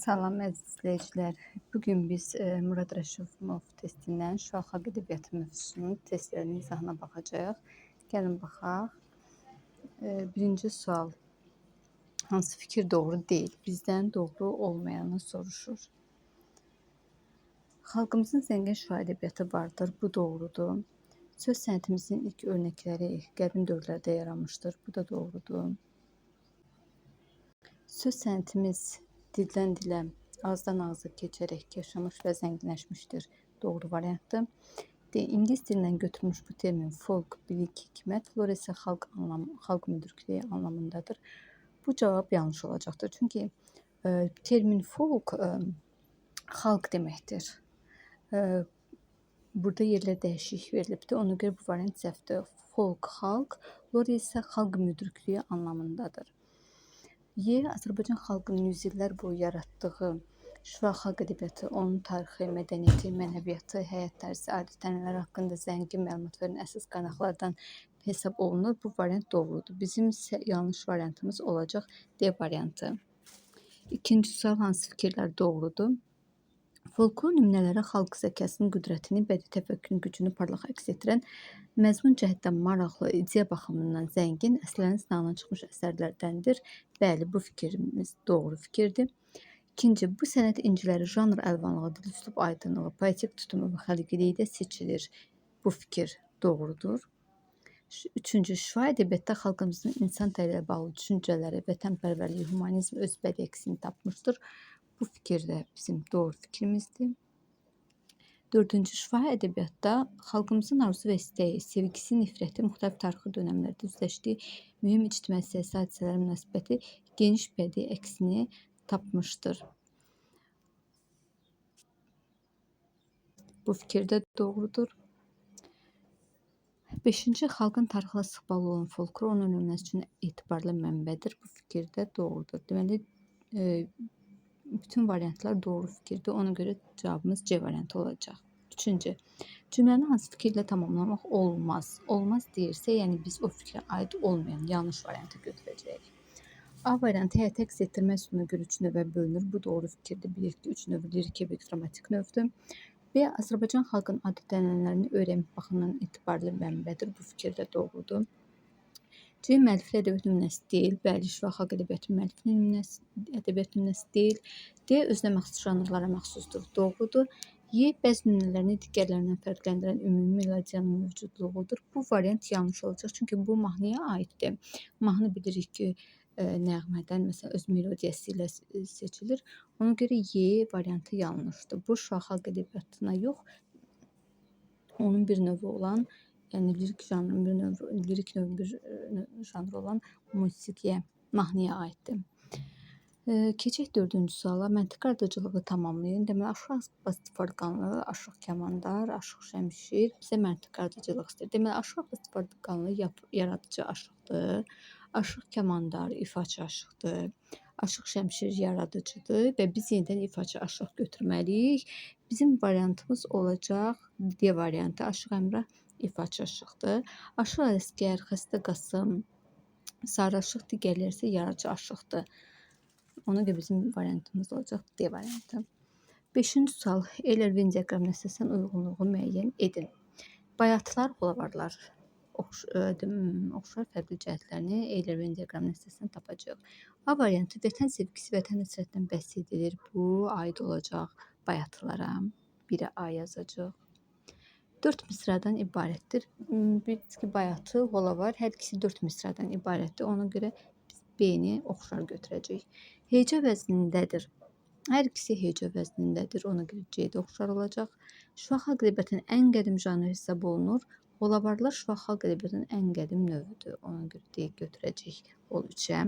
Salam əziz izləyicilər. Bugün biz Murad Rəşidov testindən Şuşa xalq ədəbiyyatı mövzusunun testlərinin izahına baxacağıq. Gəlin baxaq. Birinci sual. Hansı fikir doğru deyil? Bizdən doğru olmayanı soruşur. Xalqımızın zəngin şifahi ədəbiyyatı vardır. Bu doğrudur. Söz sənətimizin ilk örnəkləri qədim dövrlərdə yaranmışdır. Bu da doğrudur. Söz sənətimiz dildən dilə, ağızdan ağza keçərək yaşamış və zənginləşmişdir. Doğru variantdır. İngilis dilindən götürülmüş bu termin folk, bilik, hikmət, flora isə xalq müdrikliyi anlamındadır. Bu cavab yanlış olacaqdır. Çünki termin folk xalq deməkdir. Burada yerlə dəyişik verilibdir. Ona görə bu variant səhvdir. Folk xalq, flora isə xalq müdrikliyi anlamındadır. Azərbaycan xalqının yüzillər boyu yaratdığı Şuşa xalq ədəbiyyatı, onun tarixi, mədəniyyəti, mənəviyyatı, həyat tərzi, adət-ənənələri haqqında zəngin məlumat verən əsas qaynaqlardan hesab olunur. Bu variant doğrudur. Bizim isə yanlış variantımız olacaq D variantı. İkinci sual, hansı fikirlər doğrudur? Folklor nümunələri xalq zəkasının qüdrətini, bədii təfəkkürün gücünü parlaq əks etdirən, məzmun cəhətdən maraqlı, ideya baxımından zəngin, əsərlərin sınağından çıxmış əsərlərdəndir. Bəli, bu fikrimiz doğru fikirdir. İkinci, bu sənət inciləri janr əlvanlığı, dil üslub aydınlığı, poetik tutumu və xəlqilikdə seçilir. Bu fikir doğrudur. Üçüncü, şifahi ədəbiyyatda xalqımızın insan təri ilə bağlı düşüncələri, vətənpərvərliyi, humanizm öz bədii əksini tapmışdır. Bu fikir də bizim doğru fikrimizdir. Dördüncü, şifahi ədəbiyyatda xalqımızın arzusu və istəyi, sevgisi, nifrəti, müxtəlif tarixi dönəmlərdə üzləşdiyi mühüm ictimai-siyasi hadisələr münasibəti geniş bədii əksini tapmışdır. Bu fikir də doğrudur. Beşinci, xalqın tarixlə sıx bağlı olan folklor onun nümunəsi üçün etibarlı mənbədir. Bu fikir də doğrudur. Deməli, bütün variantlar doğru fikirdir. Ona görə cavabımız C variantı olacaq. Üçüncü, cümləni hansı fikirlə tamamlamaq olmaz? Olmaz deyirsə, yəni biz o fikrə aid olmayan yanlış variantı götürəcəyik. A variantı həyata əks etdirmə üsuluna görə 3 növə bölünür. Bu doğru fikirdir. Bilir ki, 3 növ lirik, epik, dramatik növdür. B. Azərbaycan xalqının adət-ənənələrini öyrənmək baxımından etibarlı mənbədir. Bu fikir də doğrudur. C. Müəllifli ədəbiyyat nümunəsi deyil. Bəli, Şuşa xalq ədəbiyyatı müəllifli ədəbiyyat nümunəsi deyil. D. Özünə məxsus janrlara məxsusdur. Doğrudur. Y. Bəzi nümunələrini digərlərindən fərqləndirən ümumi melodiyanın mövcudluğudur. Bu variant yanlış olacaq, çünki bu mahnıya aiddir. Mahnı bilirik ki, nəğmədən məsələn öz melodiyası ilə seçilir. Ona görə Y variantı yanlışdır. Bu Şuşa xalq ədəbiyyatına yox, onun bir növü olan, yəni lirik janrın bir növü, lirik növün bir janrı olan musiqiyə, mahnıya aiddir. Keçək dördüncü suala. Məntiq ardıcılığı tamamlayın. Deməli, Aşıq Abbas Farqanlı, Aşıq Kəmandar, Aşıq Şəmşir bizə məntiq ardıcılıq istəyir. Deməli, Aşıq Abbas Farqanlı yaradıcı aşıqdır. Aşıq Kəmandar ifaçı aşıqdır. Aşıq Şəmşir yaradıcıdır və biz yenidən ifaçı aşıq götürməliyik. Bizim variantımız olacaq D variantı. Aşıq Əmrah ifaçı aşıqdır. Aşıq Ələsgər, Xəstə Qasım, Sarı aşıq, digərləri isə yaradıcı aşıqdır. Ona görə bizim variantımız olacaq D variantı. Beşinci sual. Eyler-Venn diaqramına əsasən uyğunluğu müəyyən edin. Bayatılar, bulavarlar oxşar fərqli cəhətlərini Eyler-Venn diaqramına əsasən tapacağıq. A variantı, vətən sevgisi, vətən həsrətindən bəhs edilir. Bu aid olacaq bayatılara. 1-ə A yazacaq. 4 misradan ibarətdir. Bilirsiniz ki, bayatı, holavar hər ikisi 4 misradan ibarətdir. Ona görə biz B-ni oxşar götürəcəyik. Hecə vəznindədir. Hər ikisi hecə vəznindədir. Ona görə C-də oxşar olacaq. Şuşa xalq ədəbiyyatının ən qədim janrı hesab olunur. Holavarlar Şuşa xalq ədəbiyyatının ən qədim növüdür. Ona görə D götürəcəyik. Ol 3-ə.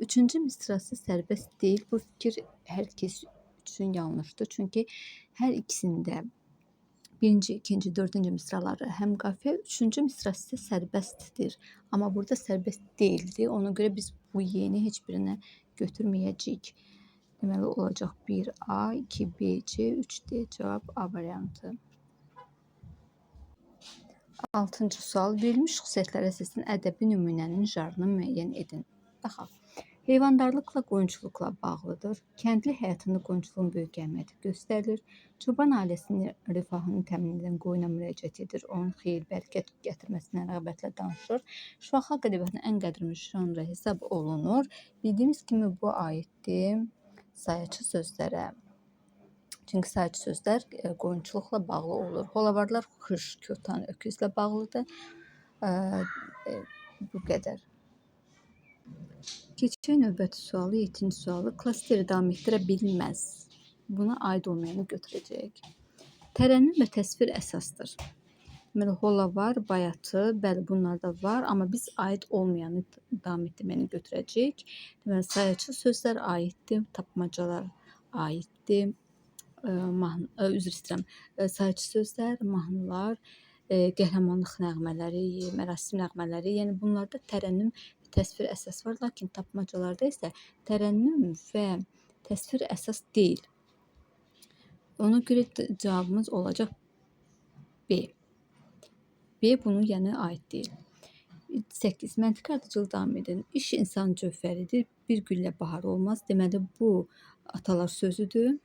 Üçüncü misrası sərbəst deyil. Bu fikir hər kəs üçün yanlışdır. Çünki hər ikisində birinci, ikinci, dördüncü misraları həm qafiyə, üçüncü misrası isə sərbəstdir. Amma burada sərbəst deyildi. Ona görə biz bu yeni heç birinə götürməyəcəyik. Deməli olacaq 1A, 2B, C, 3D. Cavab A variantı. 6-cı sual. Verilmiş xüsusiyyətlərə əsasən ədəbi nümunənin janrını müəyyən edin. Baxaq. Heyvandarlıqla qoyunçuluqla bağlıdır. Kəndli həyatında qoyunçuluğun böyük əhəmiyyəti göstərilir. Çoban ailəsinin rifahını təmin edən qoyuna müraciət edir. Onun xeyir, bərəkət gətirməsindən rəğbətlə danışır. Şuan xalq ədəbiyyatının ən qədərli janrı hesab olunur. Bildiyimiz kimi bu aiddir sayıcı sözlərə. Çünki sayıcı sözlər qoyunçuluqla bağlı olur. Holavarlar xış, kötan, öküzlə bağlıdır. Bu qədər. Keçək növbəti sualı, 7-ci sualı. Klasteri davam etdirə bilməz. Buna aid olmayanı götürəcəyik. Tərənnüm və təsvir əsasdır. Deməli, holavar, bayatı, bəli bunlarda var, amma biz aid olmayanı davam etdirməni götürəcəyik. Deməli, sayıcı sözlər aiddir, tapmacalar aiddir. Üzr istəyirəm. Sayıcı sözlər, mahnılar, qəhrəmanlıq nəğmələri, mərasim nəğmələri, yəni bunlarda tərənnüm və təsvir əsas var, lakin tapmacalarda isə tərənnüm və təsvir əsas deyil. Ona görə cavabımız olacaq B. B bunu yəni aid deyil. 8. Məntiqi ardıcıl davam edin. İş insan cövhəridir, bir güllə bahar olmaz. Deməli, bu atalar sözüdür.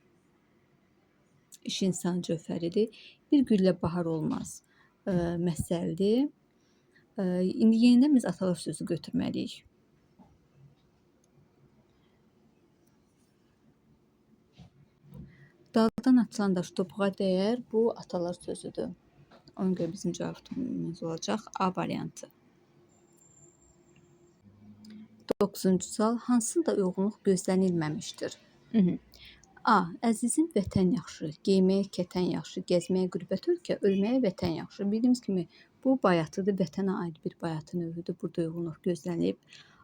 İş insan cövhəridir, bir güllə bahar olmaz. Məsəldir. İndi yenidən biz atalar sözü götürməliyik. Dağdan atılan daş topuğa dəyər, bu atalar sözüdür. Ona görə bizim cavabımız olacaq A variantı. 9-cu sual. Hansında uyğunluq gözlənilməmişdir? A. Əzizim vətən yaxşı, geyməyə kətən yaxşı, gəzməyə qürbət ölkə, ölməyə vətən yaxşı. Bildiyimiz kimi bu bayatıdır, vətənə aid bir bayatı növüdür. Burada uyğunluq gözlənilib.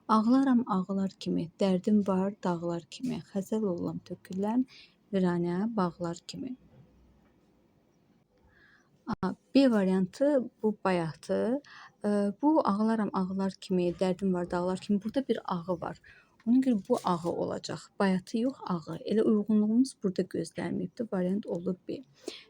Ağlaram ağlar kimi, dərdim var dağlar kimi, xəzəl olam töküləm, viranə bağlar kimi. B variantı bu bayatı. Bu ağlaram ağlar kimi, dərdim var dağlar kimi. Burada bir ağı var. Ona görə bu ağı olacaq. Bayatı yox, ağı. Elə uyğunluğumuz burada gözlənməyibdir. Variant olur B.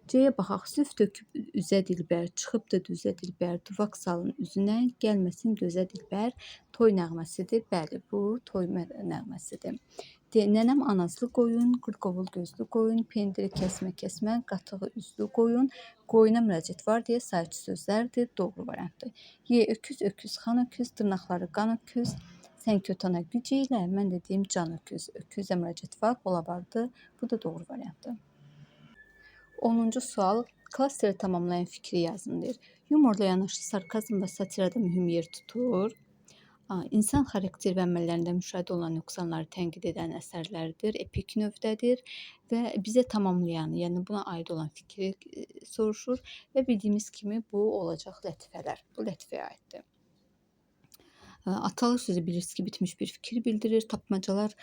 C-yə baxaq. Zülf töküb üzə dilbər, çıxıb da düzə dilbər, duvaq salın üzünə, gəlməsin gözə dilbər. Toy nəğməsidir. Bəli, bu toy nəğməsidir. D. Nənəm anazlı qoyun, qırqovul gözlü qoyun, pendiri kəsmə, qatığı üzlü qoyun, qoyuna müraciət var deyə sayıcı sözlərdir. Doğru variantdır. Y. Öküz, xan öküz, dırnaqları qan öküz, sən kötana güc ilə, mən də deyim can öküz. Öküzə müraciət var, holavardır. Bu da doğru variantdır. 10-cu sual. Klasteri tamamlayan fikri yazın deyir. Yumorla yanaşı sarkazm və satirada mühüm yer tutur. İnsan xarakteri və əməllərində müşahidə olunan nöqsanları tənqid edən əsərlərdir, epik növdədir və bizə tamamlayan, yəni buna aid olan fikri soruşur və bildiyimiz kimi bu olacaq lətifələr. Bu lətifəyə aiddir. Atalar sözü bilirsiniz ki, bitmiş bir fikir bildirir. Tapmacalar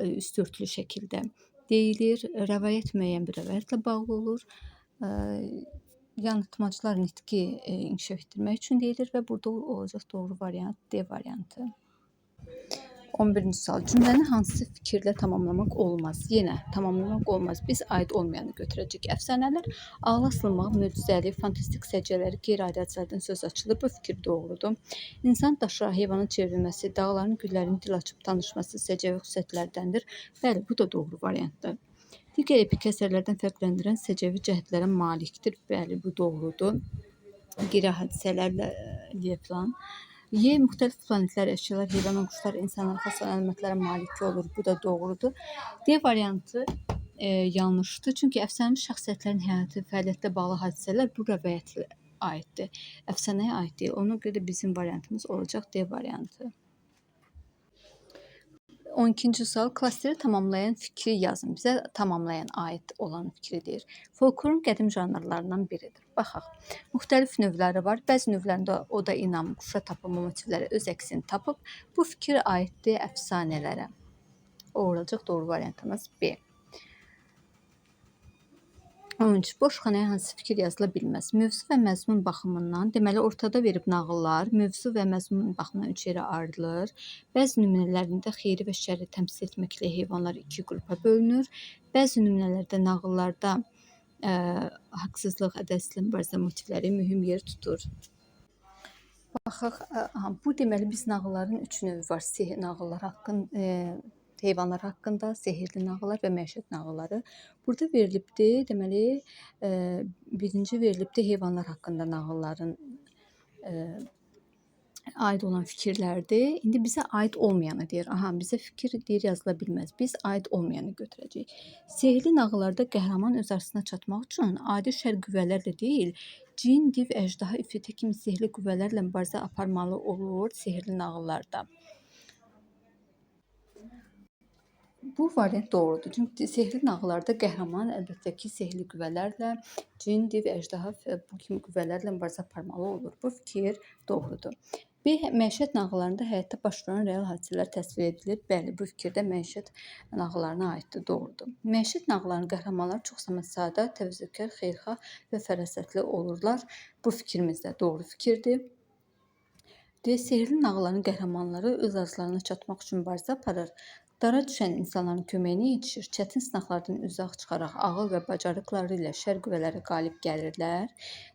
üstörtülü şəkildə deyilir. Rəvayət müəyyən bir rəvayətlə bağlı olur. Yanıltmacılar nitqi inkişaf etdirmək üçün deyilir və burada olacaq doğru variant D variantı. 11-ci sual. Cümləni hansı fikirlə tamamlamaq olmaz? Yenə tamamlamaq olmaz. Biz aid olmayanı götürəcəyik. Əfsanələr ağla sığmaq, möcüzəli, fantastik səciyyələri qeyri-adi hadisələrdən söz açılır. Bu fikir doğrudur. İnsan daşa, heyvana çevrilməsi, dağların, güllərin dil açıb tanışması səciyyəvi xüsusiyyətlərdəndir. Bəli, bu da doğru variantdır. Digər epik əsərlərdən fərqləndirən səciyyəvi cəhətlərə malikdir. Bəli, bu doğrudur. Qeyri-adi hadisələrlə falan. Y. Müxtəlif planetlər, əşyalar, heyvanlar, quşlar, insanlar xas əlamətlərə malik olur. Bu da doğrudur. D variantı yanlışdır. Çünki əfsanəvi şəxsiyyətlərin həyatı, fəaliyyətlə bağlı hadisələr bu rəvayətlə aiddir. Əfsanəyə aid deyil. Ona görə də bizim variantımız olacaq D variantı. 12-ci sual. Klasteri tamamlayan fikri yazın. Bizə tamamlayan aid olan fikri deyir. Folklorun qədim janrlarından biridir. Baxaq. Müxtəlif növləri var. Bəzi növlərində oda inam, quşa tapılma motivləri öz əksini tapıb. Bu fikir aiddir əfsanələrə. O olacaq doğru variantımız B. 13. Boş xanaya hansı fikir yazıla bilməz? Mövzu və məzmun baxımından, deməli ortada verib nağıllar, mövzu və məzmun baxımından 3 yerə ayrılır. Bəzi nümunələrində xeyri və şəri təmsil etməklə heyvanlar 2 qrupa bölünür. Bəzi nümunələrdə nağıllarda haqsızlıq, ədalətlə mübarizə motivləri mühüm yer tutur. Baxaq, bu deməli biz nağılların 3 növü var. Nağıllar heyvanlar haqqında, sehrli nağıllar və məişət nağılları. Burada verilibdir, deməli, birinci verilibdir heyvanlar haqqında nağılların aid olan fikirlərdir. İndi bizə aid olmayanı deyir. Bizə fikir deyir yazıla bilməz. Biz aid olmayanı götürəcəyik. Sehrli nağıllarda qəhrəman öz arzusuna çatmaq üçün adi şər qüvvələrlə deyil, cin, div, əjdaha, ifritə kimi sehrli qüvvələrlə mübarizə aparmalı olur sehrli nağıllarda. Bu variant doğrudur. Çünki sehrli nağıllarda qəhrəman əlbəttə ki, sehrli qüvvələrlə, cin, div, əjdaha bu kimi qüvvələrlə mübarizə aparmalı olur. Bu fikir doğrudur. Məişət nağıllarında həyatda baş verən real hadisələr təsvir edilir. Bəli, bu fikir də məişət nağıllarına aiddir, doğrudur. Məişət nağıllarının qəhrəmanları çox zaman sadə, təvəzzökar, xeyirxah və fərasətli olurlar. Bu fikrimiz də doğru fikirdir. Sehrli nağılların qəhrəmanları öz arzularına çatmaq üçün mübarizə aparır. Dara düşən insanların köməyinə yetişir. Çətin sınaqlardan uzaq çıxaraq ağıl və bacarıqları ilə şər qüvvələri qalib gəlirlər.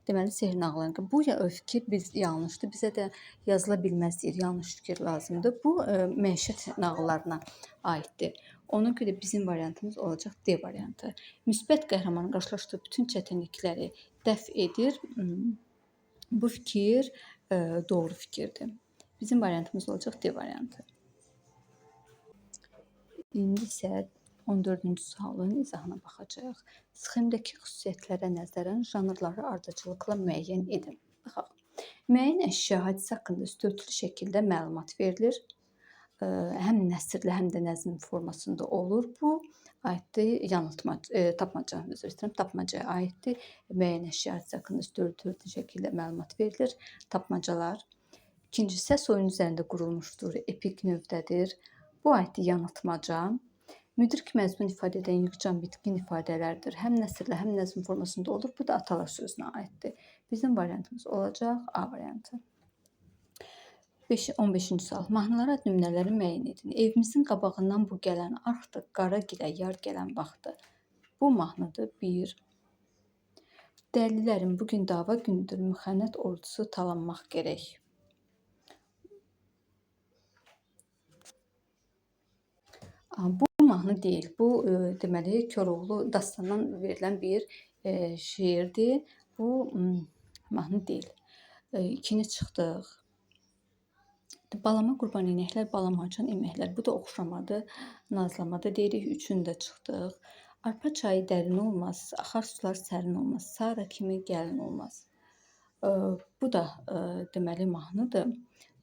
Deməli, sehrli nağılların bu fikir yanlışdır. Bizə də yazıla bilməz deyir. Yanlış fikir lazımdır. Bu məişət nağıllarına aiddir. Ona görə bizim variantımız olacaq D variantı. Müsbət qəhrəmanın qarşılaşdığı bütün çətinlikləri dəf edir. Bu fikir doğru fikirdir. Bizim variantımız olacaq D variantı. İndi isə 14-cü sualın izahına baxacağıq. Sxemdəki xüsusiyyətlərə nəzərən janrları ardıcıllıqla müəyyən edin. Baxaq. Müəyyən əşya, hadisə haqqında üstörtülü şəkildə məlumat verilir. Həm nəsrlə, həm də nəzm formasında olur. Bu aiddir tapmacaya aiddir. Müəyyən əşya, hadisə haqqında üstörtülü şəkildə məlumat verilir. Tapmacalar. İkinci, səs oyunu üzərində qurulmuşdur. Epik növdədir. Bu aiddir yanıltmaca. Müdrik məzmun ifadə edən yığcam bitkin ifadələrdir. Həm nəsrlə, həm nəzm formasında olur. Bu da atalar sözünə aiddir. Bizim variantımız olacaq A variantı. 15-ci sual. Mahnılara nümunələri müəyyən edin. Evimizin qabağından bu gələn arxdır, qara gilə yar gələn vaxtı. Bu mahnıdır. 1. Dəlilərin bugün dava günüdür, müxənnət ordusu talanmaq gərək. Bu mahnı deyil. Bu deməli Koroğlu dastandan verilən bir şeirdir. Bu mahnı deyil. 2-ni çıxdıq. Balama qurban inəklər, balam haçan eməklər. Bu da oxşamadır, nazlamada deyirik. 3-ünü də çıxdıq. Arpa çayı dərin olmaz, axar sular sərin olmaz. Sara kimi gəlin olmaz. Bu da deməli mahnıdır.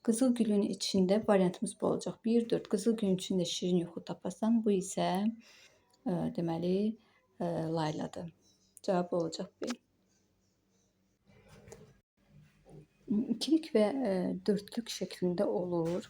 Qızıl gülün içində variantımız bu olacaq. 1-4. Qızıl gülün içində şirin yuxu tapasan. Bu isə deməli Layladır. Cavab olacaq B. İkilik və dörtlük şəklində olur.